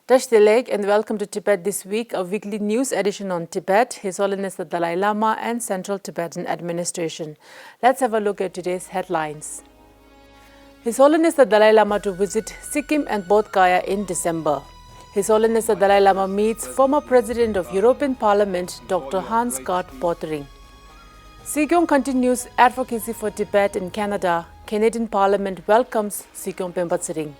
Dash and welcome to Tibet This Week, a weekly news edition on Tibet, His Holiness the Dalai Lama and Central Tibetan Administration. Let's have a look at today's headlines. His Holiness the Dalai Lama to visit Sikkim and Bodh Gaya in December. His Holiness the Dalai Lama meets former President of European Parliament, Dr. Hans-Gert Tsering. Sikyong continues advocacy for Tibet in Canada. Canadian Parliament welcomes Sikyong Penpa Tsering.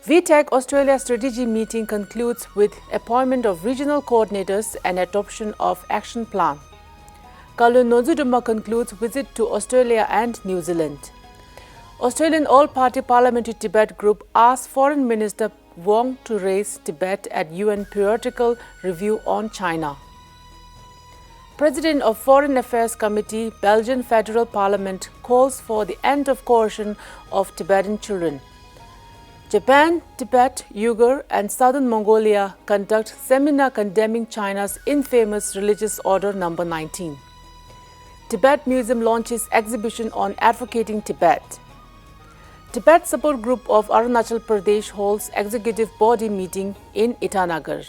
VTech Australia strategy meeting concludes with appointment of regional coordinators and adoption of action plan. Kalon Norzin concludes visit to Australia and New Zealand. Australian All-Party Parliamentary Tibet group asks Foreign Minister Wong to raise Tibet at UN Periodical review on China. President of Foreign Affairs Committee, Belgian Federal Parliament calls for the end of coercion of Tibetan children. Japan, Tibet, Uyghur and Southern Mongolia conduct seminar condemning China's infamous religious order number 19. Tibet Museum launches exhibition on advocating Tibet. Tibet support group of Arunachal Pradesh holds executive body meeting in Itanagar.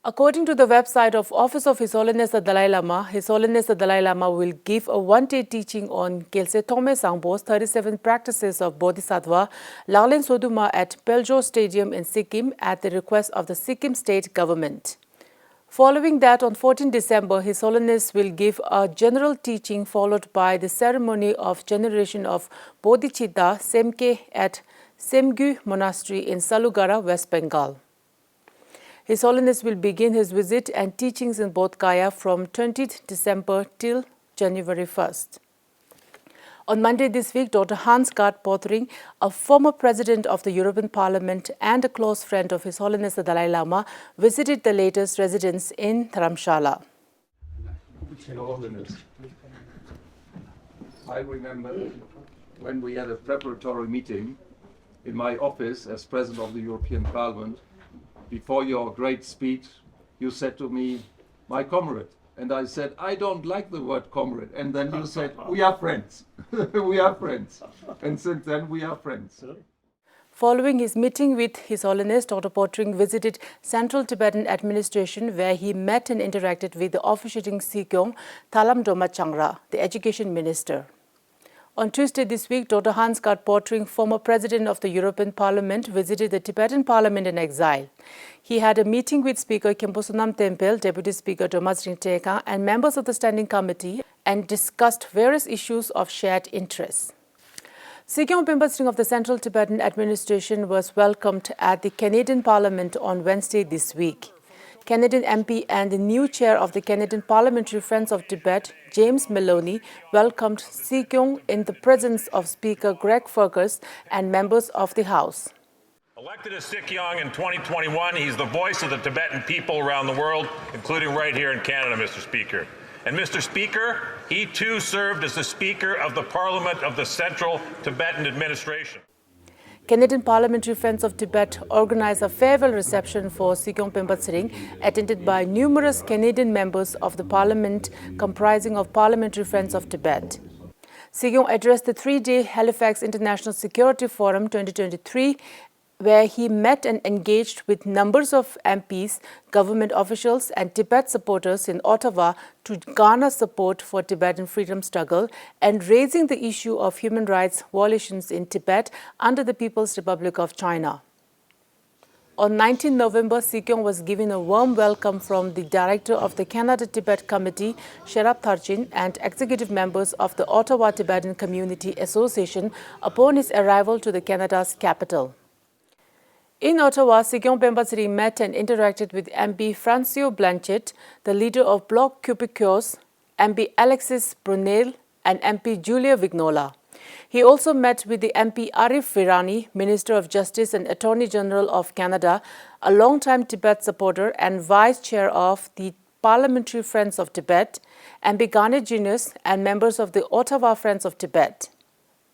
According to the website of Office of His Holiness the Dalai Lama, His Holiness the Dalai Lama will give a one-day teaching on Gyaltse Thome Sangpo's 37 practices of Bodhisattva Laglen Soduma at Belgian Stadium in Sikkim at the request of the Sikkim state government. Following that, on 14 December, His Holiness will give a general teaching followed by the ceremony of generation of Bodhicitta Semke at Semgu Monastery in Salugara, West Bengal. His Holiness will begin his visit and teachings in Bodh Gaya from 20th December till January 1st. On Monday this week, Dr. Hans-Gert Tsering, a former president of the European Parliament and a close friend of His Holiness the Dalai Lama, visited the latest residence in Dharamshala. Your Holiness, I remember when we had a preparatory meeting in my office as President of the European Parliament. Before your great speech, you said to me, my comrade. And I said, I don't like the word comrade. And then you said, we are friends. We are friends. And since then, we are friends. Following his meeting with His Holiness, Dr. Tsering visited Central Tibetan Administration, where he met and interacted with the officiating Sikyong Thalam Doma Changra, the Education Minister. On Tuesday this week, Dr. Hans-Gert Tsering, former President of the European Parliament, visited the Tibetan Parliament in exile. He had a meeting with Speaker Khenpo Sonam Tempel, Deputy Speaker Dolma and members of the Standing Committee and discussed various issues of shared interest. Sikyong Penpa Tsering of the Central Tibetan Administration was welcomed at the Canadian Parliament on Wednesday this week. Canadian MP and the new chair of the Canadian Parliamentary Friends of Tibet, James Maloney, welcomed Sikyong in the presence of Speaker Greg Fergus and members of the House. Elected as Sikyong in 2021, he's the voice of the Tibetan people around the world, including right here in Canada, Mr. Speaker. And Mr. Speaker, he too served as the Speaker of the Parliament of the Central Tibetan Administration. Canadian Parliamentary Friends of Tibet organized a farewell reception for Sikyong Penpa Tsering, attended by numerous Canadian members of the Parliament comprising of Parliamentary Friends of Tibet. Sikyong addressed the three-day Halifax International Security Forum 2023, where he met and engaged with numbers of MPs, government officials and Tibet supporters in Ottawa to garner support for Tibetan freedom struggle and raising the issue of human rights violations in Tibet under the People's Republic of China. On 19 November, Sikyong was given a warm welcome from the director of the Canada-Tibet Committee, Sherab Tharchin, and executive members of the Ottawa Tibetan Community Association upon his arrival to the Canada's capital. In Ottawa, Sikyong Penpa Tsering met and interacted with MP Francio Blanchett, the leader of Bloc Québécois, MP Alexis Brunel, and MP Julia Vignola. He also met with the MP Arif Virani, Minister of Justice and Attorney General of Canada, a longtime Tibet supporter and Vice Chair of the Parliamentary Friends of Tibet, MP Garnet Junius, and members of the Ottawa Friends of Tibet.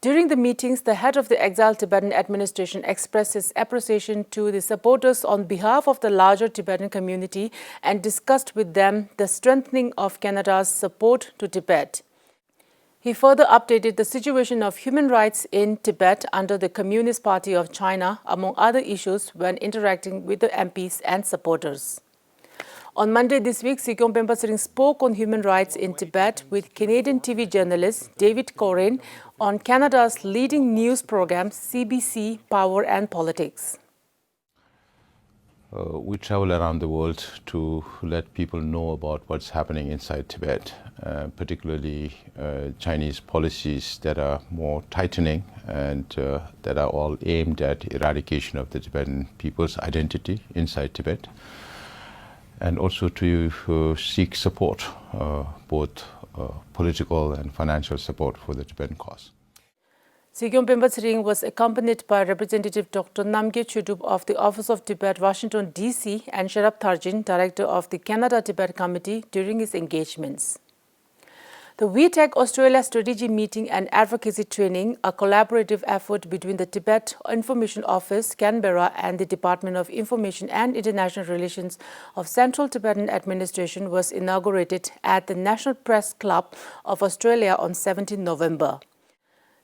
During the meetings, the head of the exiled Tibetan administration expressed his appreciation to the supporters on behalf of the larger Tibetan community and discussed with them the strengthening of Canada's support to Tibet. He further updated the situation of human rights in Tibet under the Communist Party of China, among other issues, when interacting with the MPs and supporters. On Monday this week, Sikyong Penpa Tsering spoke on human rights in Tibet with Canadian TV journalist David Coercion on Canada's leading news program CBC Power and Politics. We travel around the world to let people know about what's happening inside Tibet, particularly Chinese policies that are more tightening and that are all aimed at eradication of the Tibetan people's identity inside Tibet, and also to seek support, both political and financial support for the Tibetan cause. Sikyong Penpa Tsering was accompanied by Representative Dr. Namgyal Chudup of the Office of Tibet, Washington, D.C., and Sherab Tharjin, Director of the Canada-Tibet Committee, during his engagements. The WeTech Australia Strategy Meeting and Advocacy Training, a collaborative effort between the Tibet Information Office, Canberra, and the Department of Information and International Relations of Central Tibetan Administration, was inaugurated at the National Press Club of Australia on 17 November.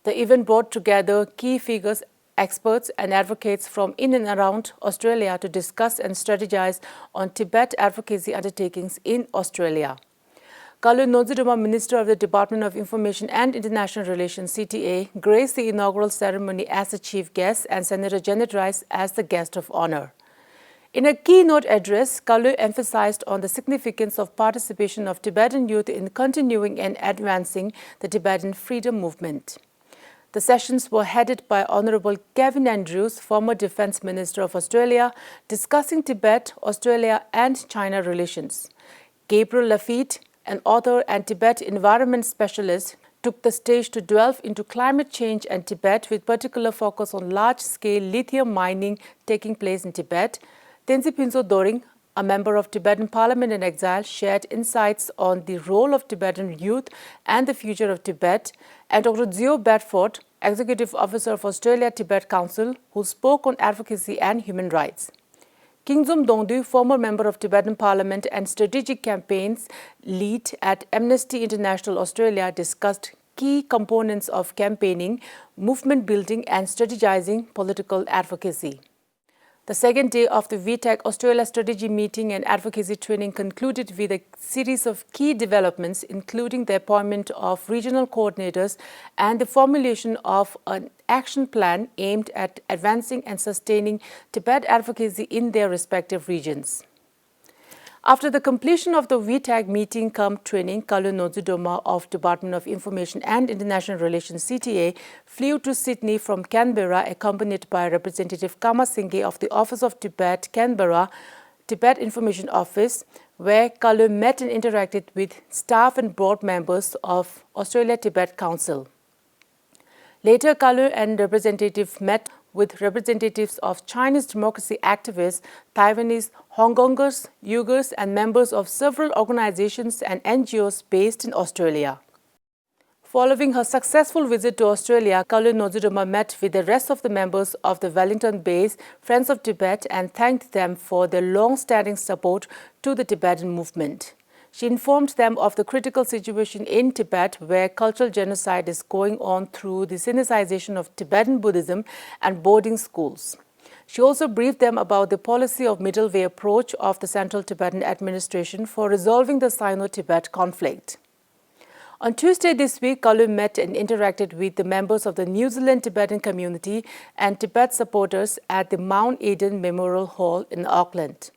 The event brought together key figures, experts and advocates from in and around Australia to discuss and strategize on Tibet advocacy undertakings in Australia. Kalon Norzin, Minister of the Department of Information and International Relations (CTA), graced the inaugural ceremony as the chief guest and Senator Janet Rice as the guest of honor. In a keynote address, Kalon emphasized on the significance of participation of Tibetan youth in continuing and advancing the Tibetan freedom movement. The sessions were headed by Honorable Kevin Andrews, former Defence Minister of Australia, discussing Tibet, Australia and China relations. Gabriel Lafitte, an author and Tibet environment specialist, took the stage to delve into climate change and Tibet, with particular focus on large-scale lithium mining taking place in Tibet. Tenzin Pinso Doring, a member of Tibetan Parliament in exile, shared insights on the role of Tibetan youth and the future of Tibet, and Dr. Zio Bedford, Executive Officer of Australia-Tibet Council, who spoke on advocacy and human rights. Kingzom Dongdu, former member of Tibetan Parliament and strategic campaigns lead at Amnesty International Australia, discussed key components of campaigning, movement building and strategizing political advocacy. The second day of the WeTech Australia Strategy Meeting and Advocacy Training concluded with a series of key developments, including the appointment of regional coordinators and the formulation of an action plan aimed at advancing and sustaining Tibet advocacy in their respective regions. After the completion of the WeTech meeting cum training, Kalon Norzin of Department of Information and International Relations (CTA) flew to Sydney from Canberra, accompanied by Representative Kama Singhe of the Office of Tibet, Canberra, Tibet Information Office, where Kalon met and interacted with staff and board members of Australia-Tibet Council. Later, Kalon and representative met with representatives of Chinese democracy activists, Taiwanese, Hong Kongers, Uyghurs, and members of several organizations and NGOs based in Australia. Following her successful visit to Australia, Kalon Norzin met with the rest of the members of the Wellington-based Friends of Tibet and thanked them for their long-standing support to the Tibetan movement. She informed them of the critical situation in Tibet, where cultural genocide is going on through the Sinicization of Tibetan Buddhism and boarding schools. She also briefed them about the policy of middle way approach of the Central Tibetan Administration for resolving the Sino-Tibet conflict. On Tuesday this week, Kalon met and interacted with the members of the New Zealand Tibetan community and Tibet supporters at the Mount Eden Memorial Hall in Auckland.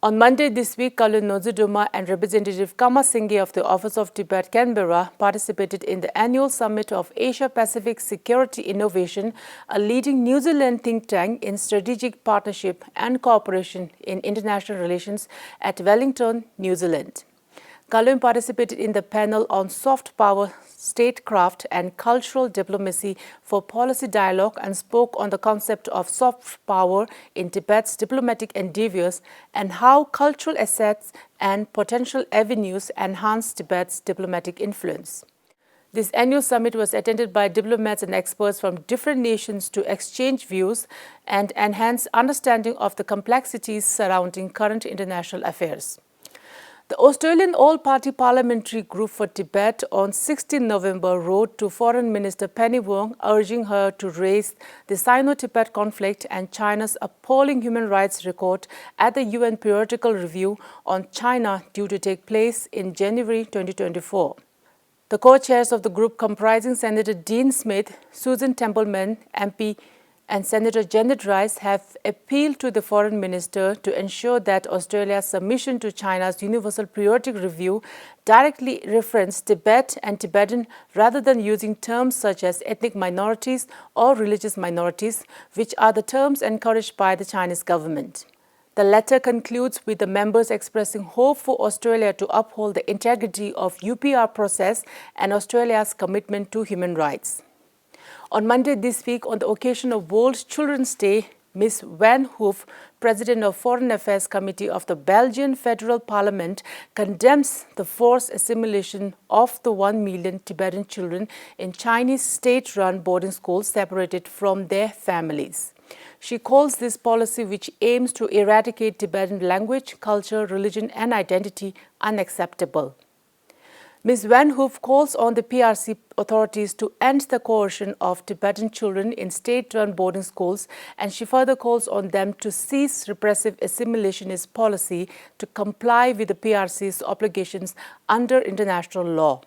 On Monday this week, Kalon Norzin and Representative Kama Singhe of the Office of Tibet, Canberra, participated in the annual summit of Asia-Pacific Security Innovation, a leading New Zealand think tank in strategic partnership and cooperation in international relations at Wellington, New Zealand. Kalon participated in the panel on soft power, statecraft and cultural diplomacy for policy dialogue and spoke on the concept of soft power in Tibet's diplomatic endeavors and how cultural assets and potential avenues enhance Tibet's diplomatic influence. This annual summit was attended by diplomats and experts from different nations to exchange views and enhance understanding of the complexities surrounding current international affairs. The Australian All-Party Parliamentary Group for Tibet on 16 November wrote to Foreign Minister Penny Wong urging her to raise the Sino-Tibet conflict and China's appalling human rights record at the UN Periodical Review on China due to take place in January 2024. The co-chairs of the group, comprising Senator Dean Smith, Susan Templeman, MP, and Senator Janet Rice, have appealed to the Foreign Minister to ensure that Australia's submission to China's Universal Periodic Review directly reference Tibet and Tibetan rather than using terms such as ethnic minorities or religious minorities, which are the terms encouraged by the Chinese government. The letter concludes with the members expressing hope for Australia to uphold the integrity of UPR process and Australia's commitment to human rights. On Monday this week, on the occasion of World Children's Day, Ms. Van Hoof, President of Foreign Affairs Committee of the Belgian Federal Parliament, condemns the forced assimilation of the 1 million Tibetan children in Chinese state-run boarding schools separated from their families. She calls this policy, which aims to eradicate Tibetan language, culture, religion and identity, unacceptable. Ms. Van Hoof calls on the PRC authorities to end the coercion of Tibetan children in state-run boarding schools, and she further calls on them to cease repressive assimilationist policy to comply with the PRC's obligations under international law.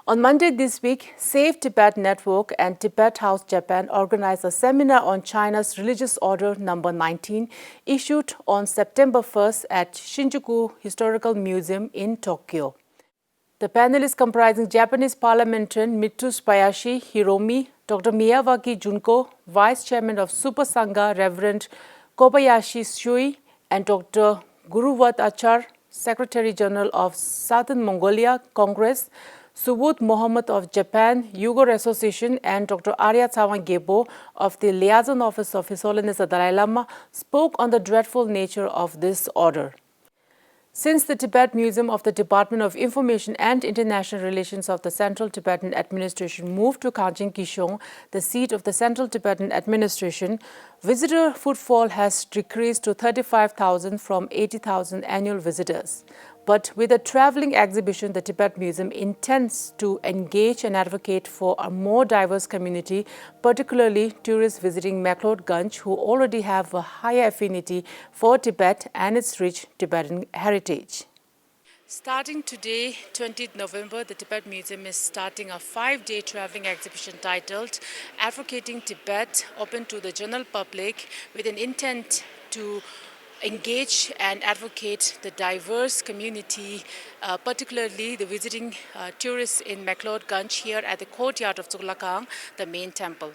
On Monday this week, Save Tibet Network and Tibet House Japan organized a seminar on China's Religious Order No. 19, issued on September 1st at Shinjuku Historical Museum in Tokyo. The panelists, comprising Japanese parliamentarian Mitsushi Bayashi Hiromi, Dr. Miyawaki Junko, Vice Chairman of Super Sangha Reverend Kobayashi Shui, and Dr. Guruvat Achar, Secretary General of Southern Mongolia Congress, Subodh Mohammed of Japan Uyghur Association, and Dr. Arya Tsawang Gebo of the Liaison Office of His Holiness the Dalai Lama spoke on the dreadful nature of this order. Since the Tibet Museum of the Department of Information and International Relations of the Central Tibetan Administration moved to Kangching Kishong, the seat of the Central Tibetan Administration, visitor footfall has decreased to 35,000 from 80,000 annual visitors. But with a traveling exhibition, the Tibet Museum intends to engage and advocate for a more diverse community, particularly tourists visiting McLeodganj who already have a higher affinity for Tibet and its rich Tibetan heritage. Starting today, 20th November, the Tibet Museum is starting a 5-day traveling exhibition titled Advocating Tibet, open to the general public, with an intent to engage and advocate the diverse community, particularly the visiting tourists in McLeodganj here at the courtyard of Tsuklakang, the main temple.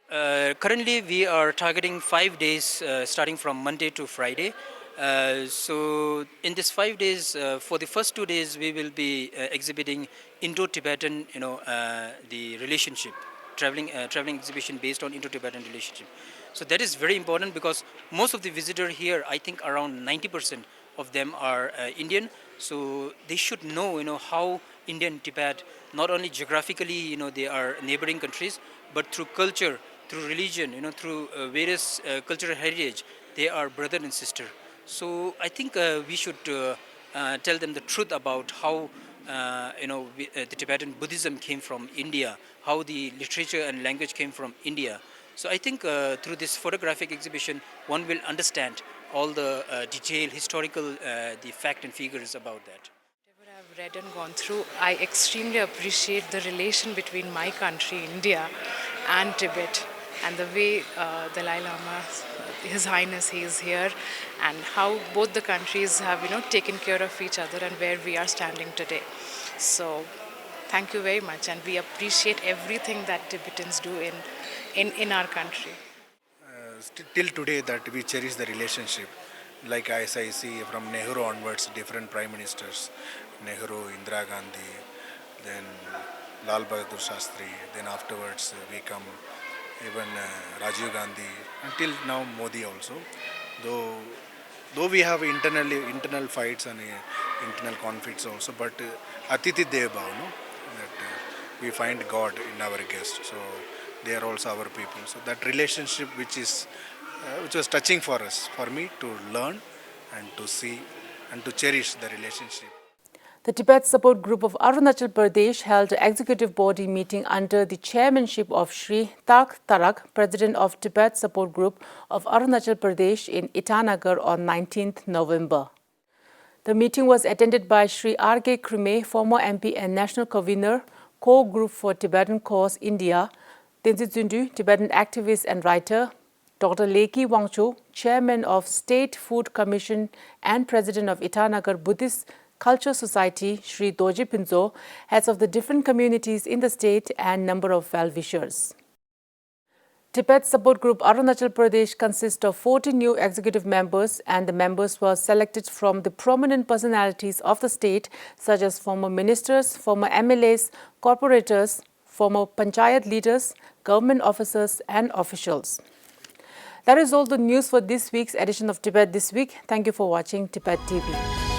Currently, we are targeting 5 days, starting from Monday to Friday. So in these 5 days, for the first 2 days, we will be exhibiting Indo-Tibetan, the relationship, traveling exhibition based on Indo-Tibetan relationship. So that is very important because most of the visitors here, I think around 90% of them are Indian. So they should know, how India and Tibet, not only geographically, they are neighboring countries, but through culture, through religion, through various cultural heritage, they are brother and sister. So I think we should tell them the truth about how the Tibetan Buddhism came from India, how the literature and language came from India. So I think through this photographic exhibition, one will understand all the detailed historical, the fact and figures about that. Whatever I've read and gone through, I extremely appreciate the relation between my country, India, and Tibet, and the way Dalai Lama, His Highness, he is here, and how both the countries have, taken care of each other and where we are standing today. So thank you very much, and we appreciate everything that Tibetans do in our country. Till today that we cherish the relationship, like as I see from Nehru onwards, different prime ministers, Nehru, Indira Gandhi, then Lal Bahadur Shastri, then afterwards we come even Rajiv Gandhi, until now Modi also. Though we have internal fights and internal conflicts also, but Atiti Dev Bhav, that we find God in our guests. So they are also our people. So that relationship which was touching for us, for me to learn and to see and to cherish the relationship. The Tibet Support Group of Arunachal Pradesh held an executive body meeting under the chairmanship of Sri Tak Tarak, President of Tibet Support Group of Arunachal Pradesh in Itanagar on 19th November. The meeting was attended by Sri R.K. Krime, former MP and National Convener, Core Group for Tibetan Cause India, Tenzin Tsundu, Tibetan activist and writer, Dr. Leki Wangcho, Chairman of State Food Commission and President of Itanagar Buddhist Culture Society, Sri Doji Pinzo, heads of the different communities in the state and number of well-wishers. Tibet Support Group Arunachal Pradesh consists of 40 new executive members, and the members were selected from the prominent personalities of the state such as former ministers, former MLAs, corporators, former panchayat leaders, government officers and officials. That is all the news for this week's edition of Tibet This Week. Thank you for watching Tibettv.